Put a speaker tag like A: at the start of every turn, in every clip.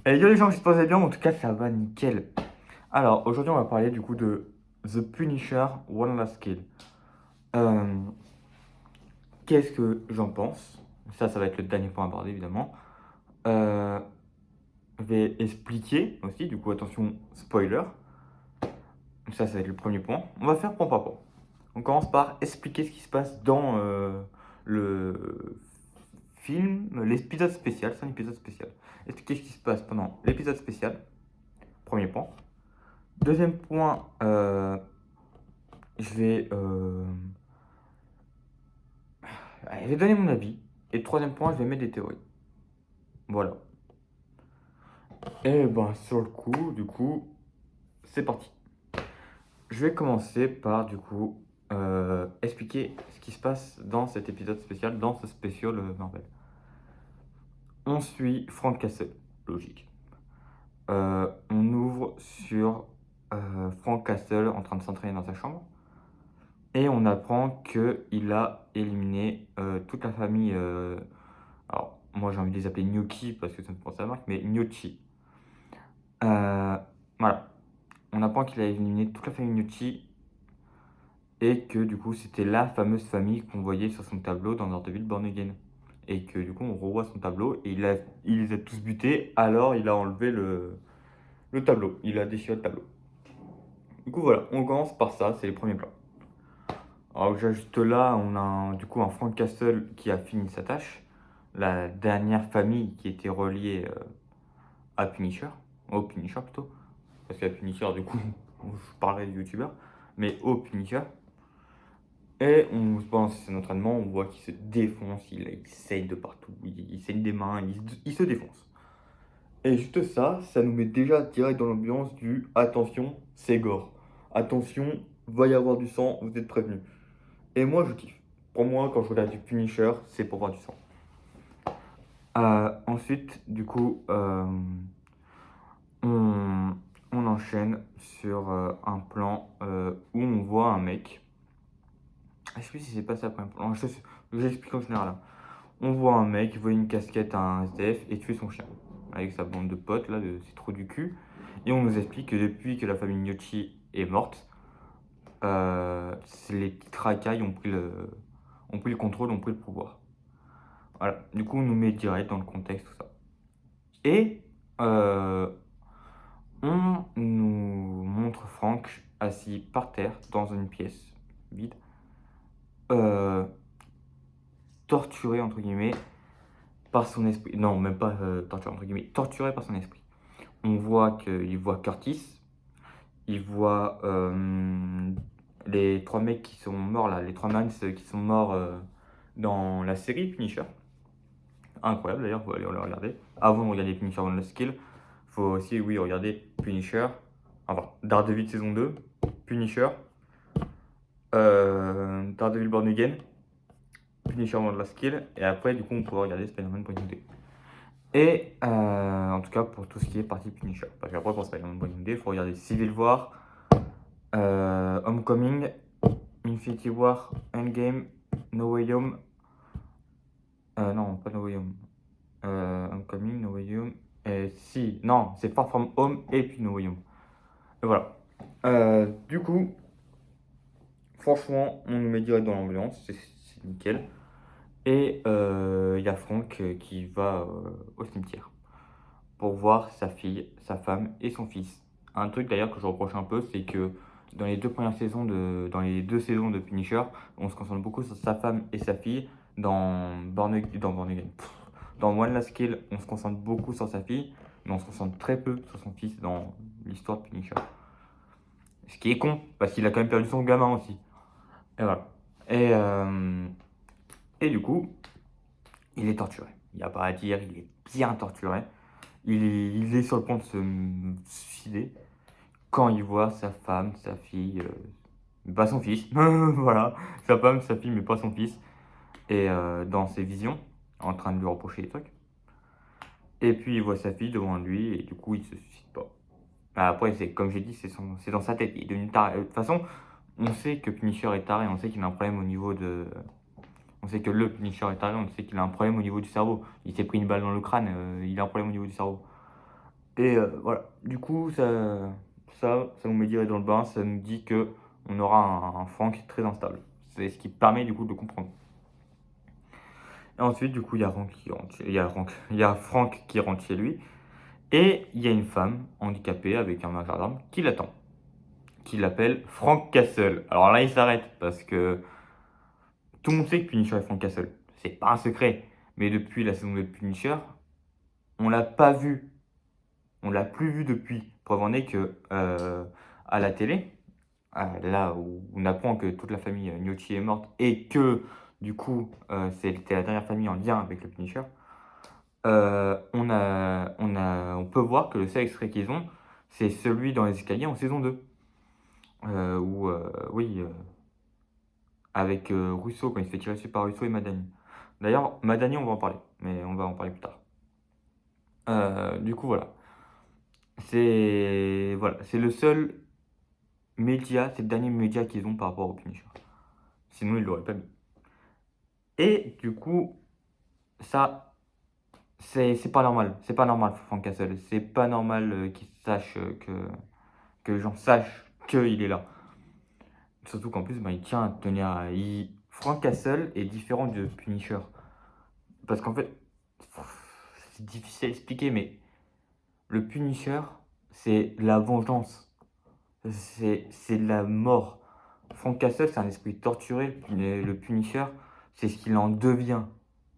A: Et yo les gens, j'espère que vous allez bien, en tout cas ça va nickel. Alors aujourd'hui on va parler du coup de The Punisher One Last Kill. Euh, Qu'est-ce que j'en pense? Ça va être le dernier point abordé évidemment. Euh, je vais expliquer aussi, du coup attention spoiler. Ça va être le premier point. On va faire point par point. On commence par expliquer ce qui se passe dans le film, l'épisode spécial, c'est un épisode spécial. Expliquer ce qui se passe pendant l'épisode spécial, premier point. Deuxième point, je vais, je vais donner mon avis. Et le troisième point, je vais mettre des théories. Voilà. Et ben sur le coup, du coup, c'est parti. Je vais commencer par du coup expliquer ce qui se passe dans cet épisode spécial, dans ce spécial Marvel. On suit Frank Castle, logique. On ouvre sur Frank Castle en train de s'entraîner dans sa chambre. Et on apprend qu'il a éliminé toute la famille. Alors, moi j'ai envie de les appeler Gnocchi parce que ça me pense à la marque, mais Gnocchi. Euh, voilà. On apprend qu'il a éliminé toute la famille Gnocchi et que du coup c'était la fameuse famille qu'on voyait sur son tableau dans Daredevil Born Again. Et que du coup on revoit son tableau et il les a tous butés, alors il a enlevé le tableau. Il a déchiré le tableau. Du coup voilà, on commence par ça, c'est les premiers plans. Alors juste là, on a du coup un Frank Castle qui a fini sa tâche. La dernière famille qui était reliée à Punisher, au Punisher plutôt, parce qu'à Punisher du coup, je parlerai du youtubeur, mais au Punisher. Et on pendant ses entraînements, on voit qu'il se défonce, il saigne de partout, il saigne des mains, il se défonce. Et juste ça, ça nous met déjà direct dans l'ambiance du attention, c'est gore. Attention, va y avoir du sang, vous êtes prévenus. Et moi, je kiffe. Pour moi, quand je regarde du Punisher, c'est pour voir du sang. Ensuite, du coup, on, on enchaîne sur un plan où on voit un mec. Je sais plus si c'est pas ça après un plan. J'explique en général là. On voit un mec, il voit une casquette à un SDF et tuer son chien. Avec sa bande de potes là, de ses trous du cul. Et on nous explique que depuis que la famille Gnocchi est morte, les petites racailles ont pris le contrôle, ont pris le pouvoir. Voilà. Du coup, on nous met direct dans le contexte, tout ça. Et euh, on nous montre Frank assis par terre dans une pièce vide, euh, torturé entre guillemets par son esprit. Non, même pas torturé entre guillemets, torturé par son esprit. On voit qu'il voit Curtis, il voit les trois mecs qui sont morts là, les trois mans qui sont morts dans la série Punisher. Incroyable d'ailleurs, faut aller le regarder. Avant de regarder Punisher One Last Kill, faut aussi, oui, regarder Punisher, enfin, Daredevil saison 2, Punisher, Daredevil Born Again, Punisher One Last Kill, et après, du coup, on pourra regarder Spider-Man Brand New Day. Et en tout cas, pour tout ce qui est partie Punisher. Parce qu'après, pour Spider-Man Brand New Day, il faut regarder Civil War, Homecoming, Infinity War, Endgame, No Way Home. Non, pas No Way Home. Homecoming, No Way Home. Et si, non, c'est Far From Home et puis No Way Home. Et voilà. Du coup, franchement, on nous met direct dans l'ambiance, c'est nickel. Et il y a Franck qui va au cimetière pour voir sa fille, sa femme et son fils. Un truc d'ailleurs que je reproche un peu, c'est que dans les deux premières saisons dans les deux saisons de Punisher, on se concentre beaucoup sur sa femme et sa fille. Born Again. Dans One Last Kill, on se concentre beaucoup sur sa fille, mais on se concentre très peu sur son fils dans l'histoire de Punisher. Ce qui est con, parce qu'il a quand même perdu son gamin aussi. Et voilà. Et, euh, et du coup, il est torturé. Il n'y a pas à dire, il est bien torturé. Il est sur le point de se suicider quand il voit sa femme, sa fille, pas son fils, voilà, sa femme, sa fille, mais pas son fils, et dans ses visions, en train de lui reprocher des trucs. Et puis il voit sa fille devant lui, et du coup il se suicide pas. Après, c'est comme j'ai dit, c'est dans sa tête. Il est devenu taré. De toute façon, on sait que Punisher est taré, on sait qu'il a un problème au niveau de. On sait que le Punisher est taré, on sait qu'il a un problème au niveau du cerveau. Il s'est pris une balle dans le crâne, il a un problème au niveau du cerveau. Et voilà, du coup, ça nous met direct dans le bain, ça nous dit que on aura un Frank très instable. C'est ce qui permet du coup de comprendre. Et ensuite, du coup, il y a Frank qui rentre, il y a Frank qui rentre chez lui, et il y a une femme handicapée avec un marqueur d'armes qui l'attend, qui l'appelle Frank Castle. Alors là, il s'arrête parce que tout le monde sait que Punisher est Frank Castle. C'est pas un secret. Mais depuis la saison 2 de Punisher, on l'a pas vu. On l'a plus vu depuis. Preuve en est que à la télé, là où on apprend que toute la famille Gnocchi est morte et que du coup c'était la dernière famille en lien avec le Punisher, on peut voir que le seul extrait qu'ils ont, c'est celui dans les escaliers en saison 2. Où, oui, avec Russo, quand il se fait tirer dessus par Russo et Madani. D'ailleurs, Madani, on va en parler, mais on va en parler plus tard. Du coup, voilà. C'est le seul média, c'est le dernier média qu'ils ont par rapport au Punisher. Sinon, ils l'auraient pas mis. Et du coup, ça, c'est pas normal. C'est pas normal, Frank Castle. C'est pas normal qu'il sache que les gens sachent qu'il est là. Surtout qu'en plus, bah, il tient à tenir à... Frank Castle est différent de Punisher. Parce qu'en fait, c'est difficile à expliquer, mais le Punisher, c'est la vengeance. C'est la mort. Frank Castle, c'est un esprit torturé. Le Punisher, c'est ce qu'il en devient.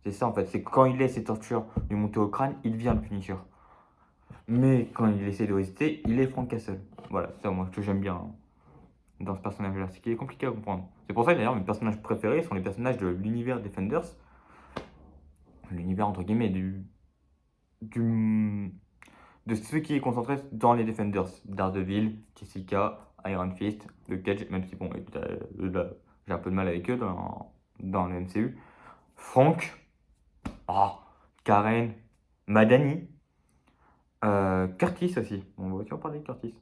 A: C'est ça en fait. C'est quand il laisse ses tortures lui monter au crâne, il devient le Punisher. Mais quand il essaie de résister, il est Frank Castle. Voilà, c'est ça moi que j'aime bien dans ce personnage-là. C'est qu'il est compliqué à comprendre. C'est pour ça que d'ailleurs mes personnages préférés sont les personnages de l'univers Defenders. L'univers entre guillemets du, de ce qui est concentré dans les Defenders. Daredevil, Jessica, Iron Fist, The Cage, même si bon, j'ai un peu de mal avec eux dans le MCU. Frank, ah, Karen, Madani, Curtis aussi. On va aussi en parler de Curtis.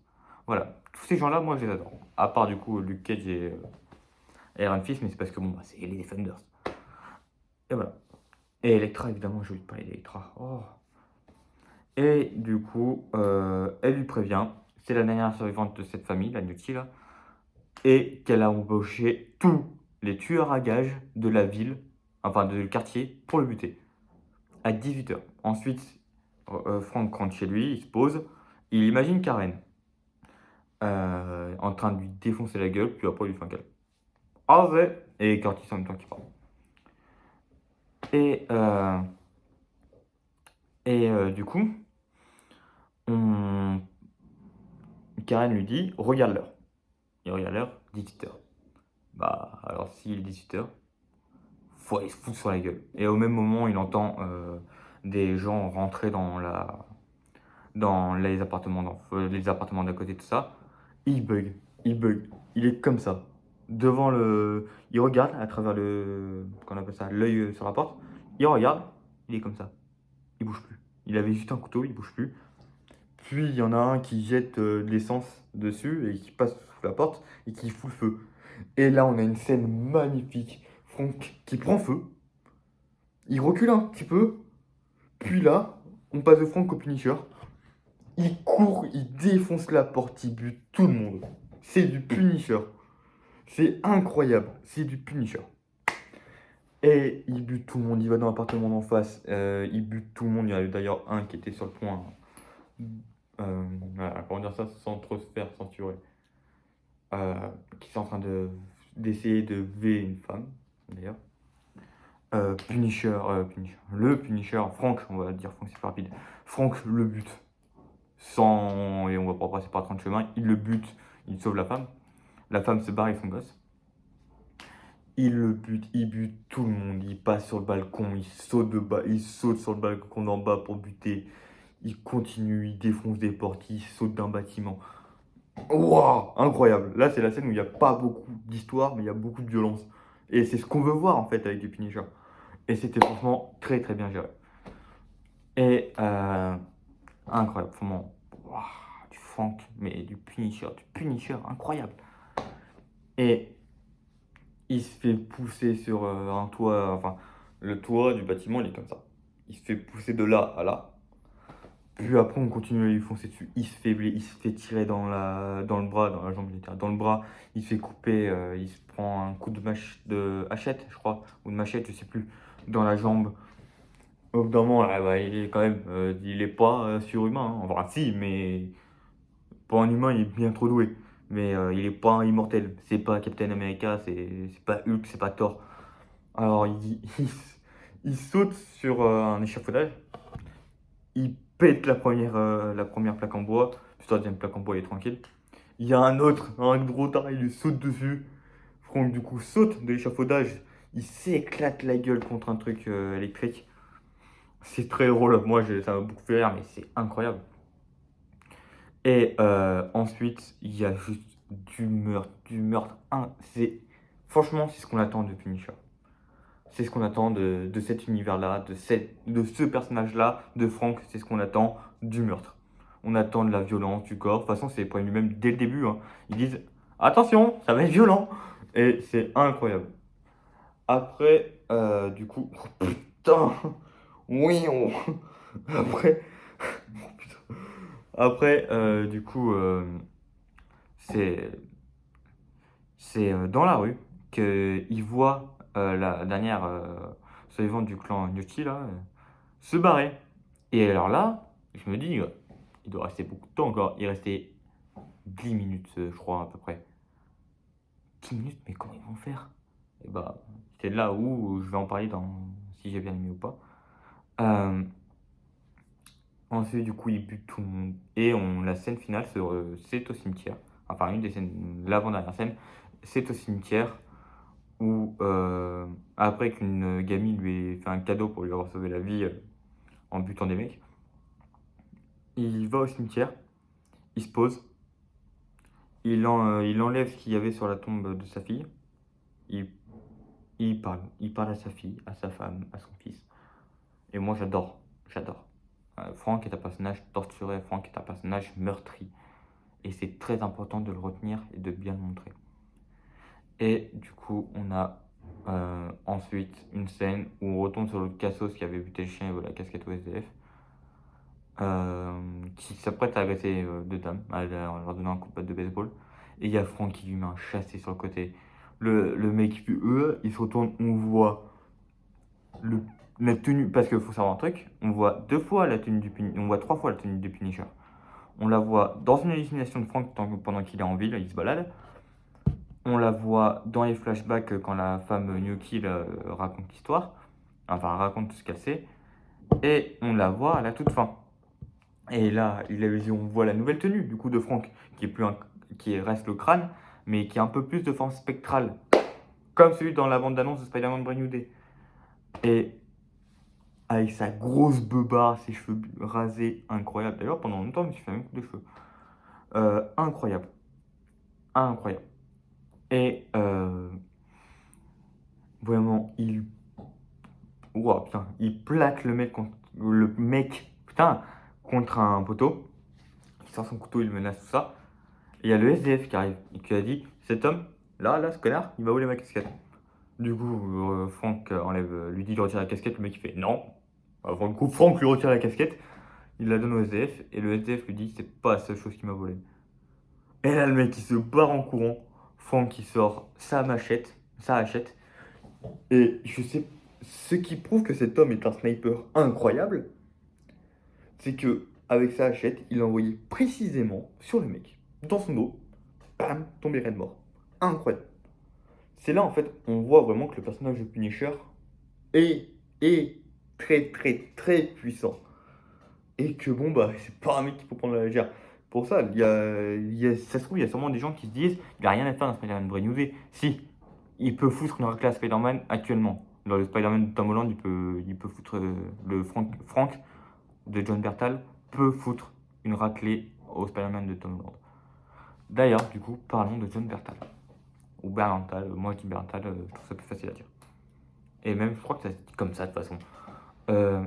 A: Voilà, tous ces gens-là, moi je les adore. À part du coup Luke Cage et Iron Fist, mais c'est parce que bon, bah, c'est les Defenders. Et voilà. Et Electra, évidemment, je ne vais pas Electra. Oh. Et du coup, elle lui prévient, c'est la dernière survivante de cette famille, la Gnocchi là, et qu'elle a embauché tous les tueurs à gages de la ville, enfin du quartier, pour le buter, à 18h. Ensuite, Frank rentre chez lui, il se pose, il imagine Karen en train de lui défoncer la gueule, puis après il lui fait un câlin. Ah ouais. Et Curtis en même temps qui parle. Et, euh, du coup, on... Karen lui dit, regarde l'heure. Il regarde l'heure, 18h. Bah, alors s'il est 18h, faut aller se foutre sur la gueule. Et au même moment, il entend des gens rentrer dans les appartements d'à côté, tout ça. Il bug, il bug. Il est comme ça. Devant le. Il regarde à travers qu'on appelle ça, l'œil sur la porte. Il regarde, il est comme ça. Il bouge plus. Il avait juste un couteau, il bouge plus. Puis il y en a un qui jette de l'essence dessus et qui passe sous la porte et qui fout le feu. Et là, on a une scène magnifique. Franck qui prend feu. Il recule un petit peu. Puis là, on passe de Franck au Punisher. Il court, il défonce la porte, il bute tout le monde. C'est du Punisher. C'est incroyable. C'est du Punisher. Et il bute tout le monde. Il va dans l'appartement d'en face. Il bute tout le monde. Il y en a d'ailleurs un qui était sur le point. Voilà, comment dire ça sans trop se faire censurer. Qui est en train d'essayer de V une femme, d'ailleurs. Le Punisher, Frank, on va dire Frank c'est plus rapide. Frank le bute sans. Et on va pas passer par 30 chemins. Il le bute, il sauve la femme. La femme se barre avec son gosse. Il le bute, il bute tout le monde. Il passe sur le balcon, il saute de bas, il saute sur le balcon d'en bas pour buter. Il continue, il défonce des portes, il saute d'un bâtiment. Waouh, incroyable. Là, c'est la scène où il n'y a pas beaucoup d'histoire, mais il y a beaucoup de violence. Et c'est ce qu'on veut voir en fait avec les Punisher. Et c'était franchement très très bien géré. Et incroyable, vraiment. Waouh, du Frank, mais du Punisher, incroyable. Et il se fait pousser sur un toit, enfin, le toit du bâtiment, il est comme ça. Il se fait pousser de là à là. Puis après, on continue à lui foncer dessus. Il se fait tirer dans le bras, dans la jambe, dans le bras. Il se fait couper, il se prend un coup de hachette, je crois, ou de machette, je sais plus, dans la jambe. Au bout d'un moment, là, bah, il est quand même, il est pas surhumain, hein. Enfin, si, mais pour un humain, il est bien trop doué. Mais il est pas immortel. C'est pas Captain America, c'est pas Hulk, c'est pas Thor. Alors, il saute sur un échafaudage. Il pète la première plaque en bois. Puis la deuxième plaque en bois, il est tranquille. Il y a un gros taré, il lui saute dessus. Franck, du coup, saute de l'échafaudage. Il s'éclate la gueule contre un truc électrique. C'est très drôle. Moi, ça m'a beaucoup fait rire, mais c'est incroyable. Et ensuite, il y a juste du meurtre, du meurtre. Franchement, c'est ce qu'on attend de Punisher. C'est ce qu'on attend de cet univers-là, de ce personnage-là, de Frank. C'est ce qu'on attend du meurtre. On attend de la violence, du corps. De toute façon, c'est pour lui-même dès le début, hein. Ils disent attention, ça va être violent. Et c'est incroyable. Après, du coup, oh putain, oui, après, oh putain. Après, du coup, c'est dans la rue qu'il voit la dernière survivante du clan Gnocchi là, se barrer. Et alors là, je me dis, il doit rester beaucoup de temps encore. Il restait 10 minutes, je crois, à peu près. 10 minutes, mais comment ils vont faire? Et bah, c'est là où je vais en parler dans si j'ai bien aimé ou pas. Euh, Ensuite, du coup, il bute tout le monde. Et la scène finale, c'est au cimetière. Enfin, une des scènes, l'avant-dernière scène, c'est au cimetière où, après qu'une gamine lui ait fait un cadeau pour lui avoir sauvé la vie en butant des mecs, il va au cimetière, il se pose, il enlève ce qu'il y avait sur la tombe de sa fille, il, il parle à sa fille, à sa femme, à son fils. Et moi, j'adore. Frank est un personnage torturé, Frank est un personnage meurtri. Et c'est très important de le retenir et de bien le montrer. Et du coup, on a ensuite une scène où on retombe sur le Cassos qui avait buté le chien et volé la casquette au SDF, qui s'apprête à agresser deux dames, à leur donner un coup de batte de baseball. Et il y a Franck qui lui met un chassé sur le côté. Le mec, il se retourne, on voit le, la tenue, parce qu'il faut savoir un truc, on voit deux fois la tenue on voit trois fois la tenue du Punisher. On la voit dans une hallucination de Franck pendant qu'il est en ville, il se balade. On la voit dans les flashbacks quand la femme Gnocchi raconte l'histoire, enfin raconte tout ce qu'elle sait, et on la voit à la toute fin. Et là, on voit la nouvelle tenue du coup de Frank, qui reste le crâne, mais qui a un peu plus de forme spectrale, comme celui dans la bande-annonce de Spider-Man Brand New Day. Et avec sa grosse beubare, ses cheveux rasés, incroyable. D'ailleurs, pendant longtemps, je me suis fait un coup de cheveux. Incroyable. Incroyable. Et vraiment, ouah, putain, il plaque putain, contre un poteau. Il sort son couteau, il menace tout ça. Et il y a le SDF qui arrive et qui a dit cet homme, là, ce connard, il m'a volé ma casquette. Du coup, Franck lui dit de retirer la casquette. Le mec il fait non. Avant le coup, Franck lui retire la casquette. Il la donne au SDF. Et le SDF lui dit c'est pas la seule chose qui m'a volé. Et là, le mec il se barre en courant. Franck il sort sa hachette. Et je sais, ce qui prouve que cet homme est un sniper incroyable, c'est que avec sa hachette, il a envoyé précisément sur le mec, dans son dos, bam, tombé raide mort. Incroyable. C'est là en fait, on voit vraiment que le personnage de Punisher est, est très très très puissant. Et que bon, bah, c'est pas un mec qu'il faut prendre à la légère. Pour ça, ça se trouve, il y a sûrement des gens qui se disent il a rien à faire dans Spider-Man Brand New Day. Si, il peut foutre une raclée à Spider-Man actuellement. Dans le Spider-Man de Tom Holland, il peut foutre Frank de John Bertal peut foutre une raclée au Spider-Man de Tom Holland. D'ailleurs, du coup, parlons de John Bertal. Ou Berntal, moi je dis Berntal, je trouve ça plus facile à dire. Et même, je crois que ça se dit comme ça de toute façon. Euh,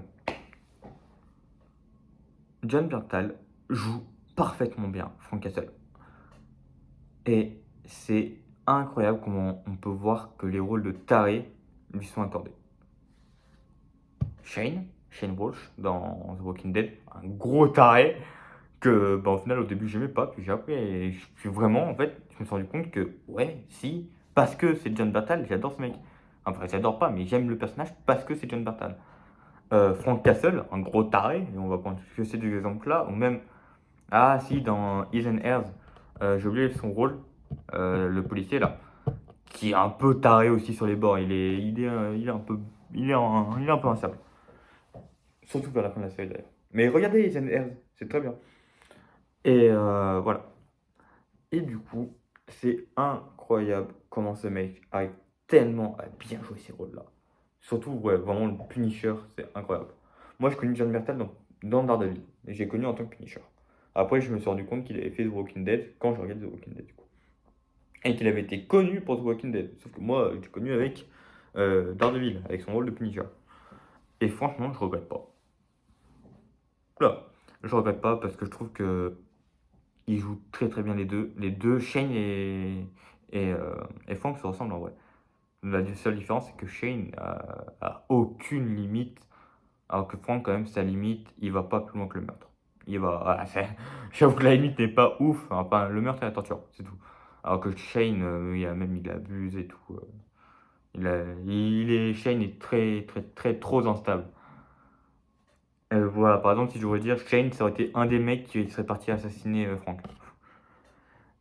A: John Berntal joue parfaitement bien Frank Castle. Et c'est incroyable comment on peut voir que les rôles de taré lui sont accordés. Shane, Shane Walsh dans The Walking Dead, un gros taré que, bah, au final, au début, j'aimais pas, puis j'ai appris et je suis vraiment, en fait, je me suis rendu compte que, ouais, si, parce que c'est John Bertal, j'adore ce mec. Enfin, j'adore pas, mais j'aime le personnage parce que c'est John Bertal. Frank Castle, un gros taré, et on va prendre que ces deux exemples-là, ou même, ah si, dans His and Hers, j'ai oublié son rôle, le policier là, qui est un peu taré aussi sur les bords, il est un peu, il est un peu instable. Surtout vers la fin de la série d'ailleurs. Mais regardez His and Hers, c'est très bien. Et voilà. Et du coup, c'est incroyable comment ce mec arrive tellement à bien jouer ces rôles-là. Surtout, ouais, vraiment le Punisher, c'est incroyable. Moi, je connais John Bertal dans Daredevil. Et j'ai connu en tant que Punisher. Après, je me suis rendu compte qu'il avait fait The Walking Dead quand je regardais The Walking Dead, du coup. Et qu'il avait été connu pour The Walking Dead. Sauf que moi, j'étais connu avec Daredevil, avec son rôle de Punisher. Et franchement, je regrette pas. Là, je regrette pas parce que je trouve que ils jouent très très bien les deux. Les deux, Shane et Frank se ressemblent en vrai. La seule différence, c'est que Shane a aucune limite, alors que Frank, quand même, sa limite, il va pas plus loin que le meurtre. Il va. Voilà, j'avoue que la limite n'est pas ouf. Enfin, le meurtre et la torture, c'est tout. Alors que Shane, il abuse et tout. Shane est très très très trop instable. Voilà, par exemple, si je voulais dire, Shane, ça aurait été un des mecs qui serait parti assassiner Frank.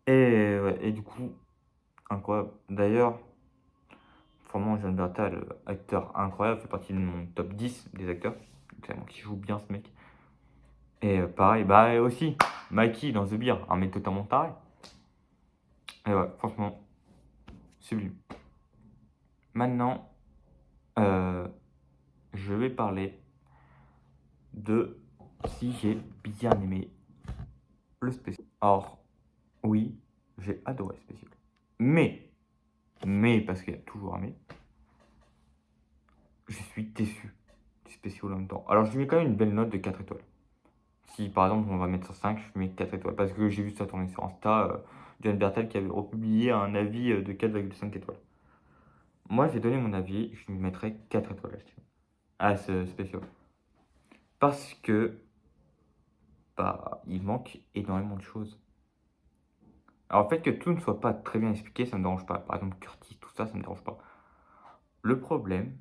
A: Et, ouais, et du coup, incroyable. D'ailleurs, vraiment, John Bertal, acteur incroyable, fait partie de mon top 10 des acteurs. Tellement qu'il joue bien ce mec. Et pareil, bah aussi, Mikey dans The Bear, un mec totalement taré. Et ouais, franchement, sublime. Maintenant, euh, je vais parler de si j'ai bien aimé le spécial. Alors, oui, j'ai adoré le spécial. Mais, parce qu'il y a toujours un mais, je suis déçu du spécial en même temps. Alors, je lui mets quand même une belle note de 4 étoiles. Si par exemple on va mettre sur 5, je mets 4 étoiles. Parce que j'ai vu ça tourner sur Insta, John Bertal qui avait republié un avis de 4,5 étoiles. Moi j'ai donné mon avis, je lui mettrais 4 étoiles à ce spécial. Parce que bah, il manque énormément de choses. Alors, le fait que tout ne soit pas très bien expliqué, ça me dérange pas. Par exemple, Curtis, tout ça, ça me dérange pas. Le problème,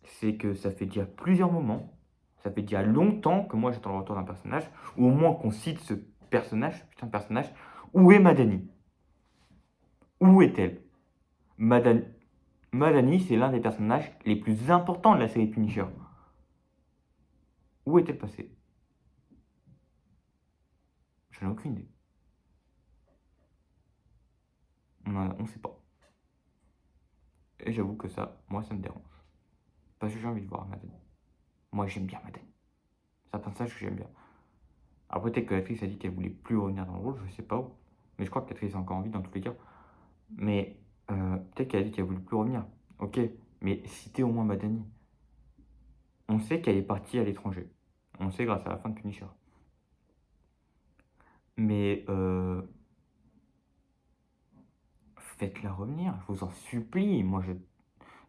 A: c'est que ça fait déjà plusieurs moments, ça fait déjà longtemps que moi j'attends le retour d'un personnage, ou au moins qu'on cite ce personnage, putain de personnage. Où est Madani? Où est-elle? Madani, Madani, c'est l'un des personnages les plus importants de la série Punisher. Où est-elle passée? Je n'ai aucune idée. On sait pas. Et j'avoue que ça, moi, ça me dérange. Parce que j'ai envie de voir Madani. Moi, j'aime bien Madani. C'est un personnage que j'aime bien. Après, peut-être que l'actrice a dit qu'elle voulait plus revenir dans le rôle, je sais pas où. Mais je crois que l'actrice a encore envie dans tous les cas. Mais peut-être qu'elle a dit qu'elle voulait plus revenir. Ok, mais citez au moins Madani. On sait qu'elle est partie à l'étranger. On sait grâce à la fin de Punisher. Mais faites-la revenir, je vous en supplie. Moi,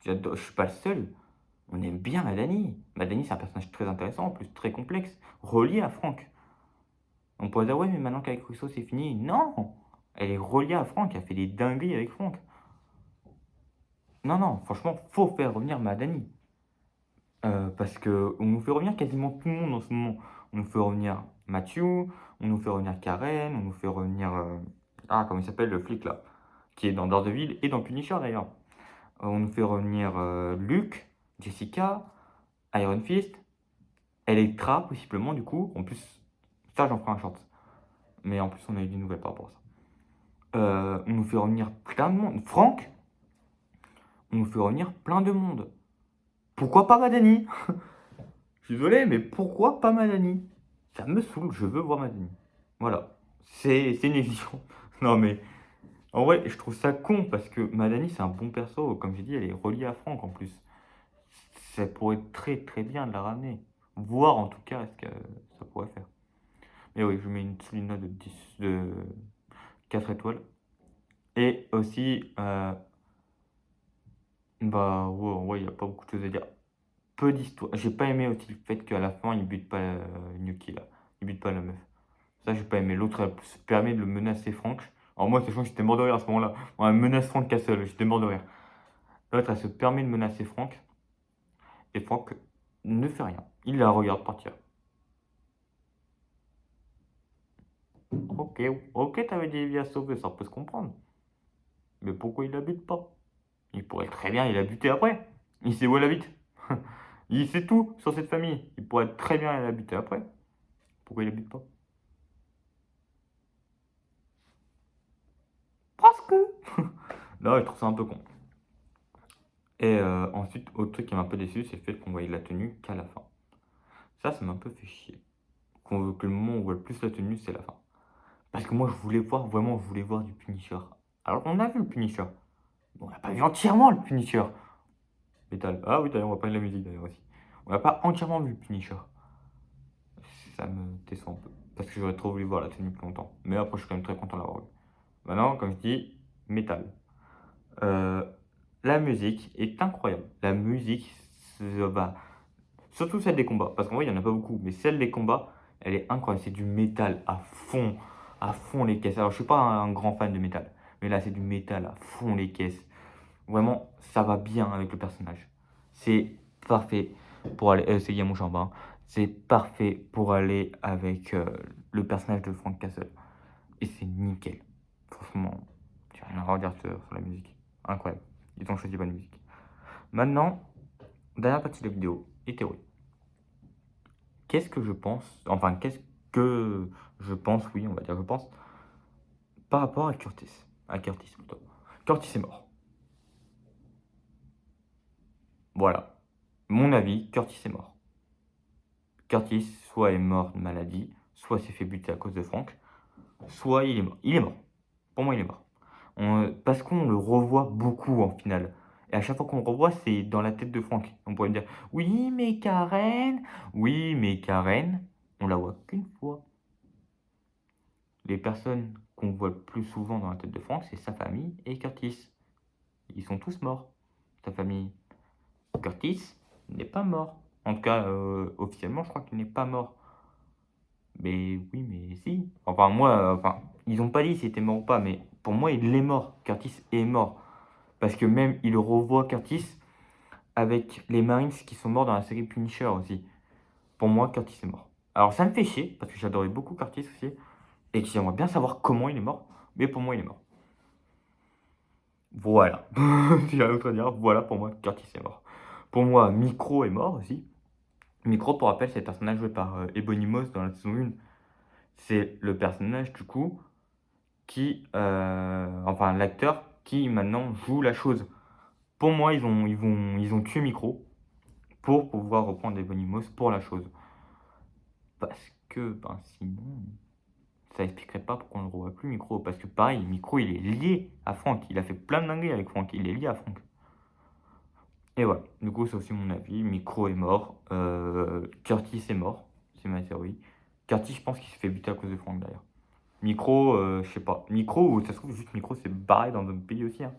A: j'adore, je suis pas le seul. On aime bien Madani. Madani, c'est un personnage très intéressant, en plus très complexe, relié à Frank. On pourrait dire, ouais, mais maintenant qu'avec Russo, c'est fini. Non! Elle est reliée à Frank, elle fait des dingueries avec Frank. Non, non, franchement, faut faire revenir Madani. Parce que on nous fait revenir quasiment tout le monde en ce moment. On nous fait revenir Matthew, on nous fait revenir Karen, on nous fait revenir. Ah, comment il s'appelle le flic là? Qui est dans Daredevil et dans Punisher d'ailleurs. On nous fait revenir Luke, Jessica, Iron Fist, Elektra possiblement du coup. En plus, ça j'en ferai un short. Mais en plus, on a eu des nouvelles par rapport à ça. On nous fait revenir plein de monde. Franck, on nous fait revenir plein de monde. Pourquoi pas Madani? Je suis désolé, mais pourquoi pas Madani? Ça me saoule, je veux voir Madani. Voilà, c'est une évidence. Non mais, en vrai, je trouve ça con parce que Madani, c'est un bon perso. Comme j'ai dit, elle est reliée à Franck en plus. Ça pourrait très très bien de la ramener. Voir en tout cas ce que ça pourrait faire. Mais oui, je mets une solide note de 4 étoiles. Et aussi, bah ouais, il n'y a pas beaucoup de choses à dire. peu d'histoire. J'ai pas aimé aussi le fait qu'à la fin, il bute pas Nuki, là. Il bute pas la meuf. Ça, j'ai pas aimé. L'autre, elle se permet de le menacer Franck. Alors moi, sachant que j'étais mort de rire à ce moment-là. Ouais, elle menace Franck Castle, j'étais mort de rire. L'autre, elle se permet de menacer Franck. Et Franck ne fait rien. Il la regarde partir. Ok, ok, t'avais des vies à sauver, ça peut se comprendre. Mais pourquoi il la bute pas? Il pourrait très bien, il a buté après. Il sait où elle habite. Il sait tout sur cette famille. Il pourrait très bien la buter après. Pourquoi il la bute pas? Parce que. Non, je trouve ça un peu con. Et ensuite, autre truc qui m'a un peu déçu, c'est le fait qu'on voyait la tenue qu'à la fin. Ça m'a un peu fait chier. Que le moment où on voit le plus la tenue, c'est la fin. Parce que moi, je voulais voir, vraiment, je voulais voir du Punisher. Alors, on a vu le Punisher. Bon, on n'a pas vu entièrement le Punisher. Métal. Ah oui, d'ailleurs, on va parler de la musique d'ailleurs aussi. On n'a pas entièrement vu le Punisher. Ça me déçoit un peu. Parce que j'aurais trop voulu voir la tenue plus longtemps. Mais après, je suis quand même très content de l'avoir vu. Maintenant, comme je dis, métal. Euh, la musique est incroyable. La musique va. Surtout celle des combats. Parce qu'en vrai, il n'y en a pas beaucoup. Mais celle des combats, elle est incroyable. C'est du métal à fond. À fond les caisses. Alors, je suis pas un grand fan de métal. Mais là, c'est du métal à fond les caisses. Vraiment, ça va bien avec le personnage. C'est parfait pour aller. C'est Guillermo Chambin. C'est parfait pour aller avec le personnage de Frank Castle. Et c'est nickel. Franchement, j'ai rien à redire sur la musique. Incroyable. Ils ont choisi bonne musique. Maintenant, dernière partie de la vidéo, et théorie. Qu'est-ce que je pense, enfin, qu'est-ce que je pense, oui, on va dire je pense, par rapport à Curtis. À Curtis plutôt. Curtis est mort. Voilà. Mon avis, Curtis est mort. Curtis, soit est mort de maladie, soit s'est fait buter à cause de Frank, soit il est mort. Il est mort. Pour moi, il est mort. Parce qu'on le revoit beaucoup en finale. Et à chaque fois qu'on le revoit, c'est dans la tête de Frank. On pourrait me dire, oui, mais Karen, on la voit qu'une fois. Les personnes qu'on voit le plus souvent dans la tête de Frank, c'est sa famille et Curtis. Ils sont tous morts, sa famille. Curtis n'est pas mort. En tout cas, officiellement, je crois qu'il n'est pas mort. Mais oui, mais si. Enfin, moi, ils n'ont pas dit s'il était mort ou pas, mais pour moi, il est mort. Curtis est mort. Parce que même, il revoit Curtis avec les Marines qui sont morts dans la série Punisher aussi. Pour moi, Curtis est mort. Alors, ça me fait chier, parce que j'adorais beaucoup Curtis aussi, et que j'aimerais bien savoir comment il est mort, mais pour moi, il est mort. Voilà. Si j'ai rien d'autre à dire, voilà pour moi, Curtis est mort. Pour moi, Micro est mort aussi. Micro, pour rappel, c'est le personnage joué par Ebony Moss dans la saison 1. C'est le personnage, du coup, enfin, l'acteur qui maintenant joue la chose. Pour moi, ils ont tué Micro pour pouvoir reprendre Ebony Moss pour la chose. Parce que, ben, sinon, ça expliquerait pas pourquoi on ne le revoit plus, Micro. Parce que, pareil, Micro, il est lié à Frank. Il a fait plein de dingueries avec Frank. Il est lié à Frank. Et voilà, du coup, c'est aussi mon avis. Micro est mort. Curtis est mort. C'est ma théorie. Curtis, je pense qu'il s'est fait buter à cause de Frank d'ailleurs. Micro, je sais pas. Micro, ou ça se trouve, juste Micro, c'est barré dans d'autres pays aussi, hein.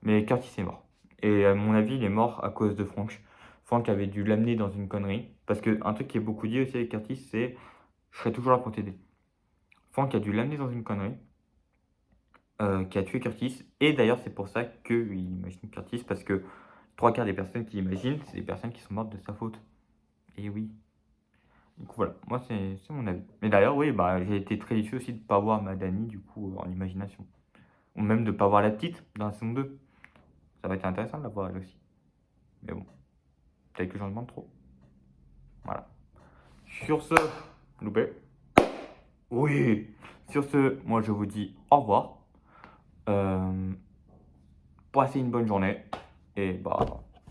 A: Mais Curtis est mort. Et à mon avis, il est mort à cause de Frank. Frank avait dû l'amener dans une connerie. Parce qu'un truc qui est beaucoup dit aussi avec Curtis, c'est je serai toujours là pour t'aider. Frank a dû l'amener dans une connerie. Qui a tué Curtis. Et d'ailleurs, c'est pour ça qu'il imagine Curtis. Parce que 3 quarts des personnes qui imaginent, c'est des personnes qui sont mortes de sa faute. Et oui. Du coup, voilà. Moi, c'est mon avis. Mais d'ailleurs, oui, bah, j'ai été très déçu aussi de ne pas voir Madani, du coup, en imagination. Ou même de ne pas voir la petite dans la saison 2. Ça va être intéressant de la voir elle aussi. Mais bon, peut-être que j'en demande trop. Voilà. Sur ce, loupé. Oui. Sur ce, moi je vous dis au revoir. Passez une bonne journée. Et bah,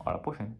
A: à la prochaine.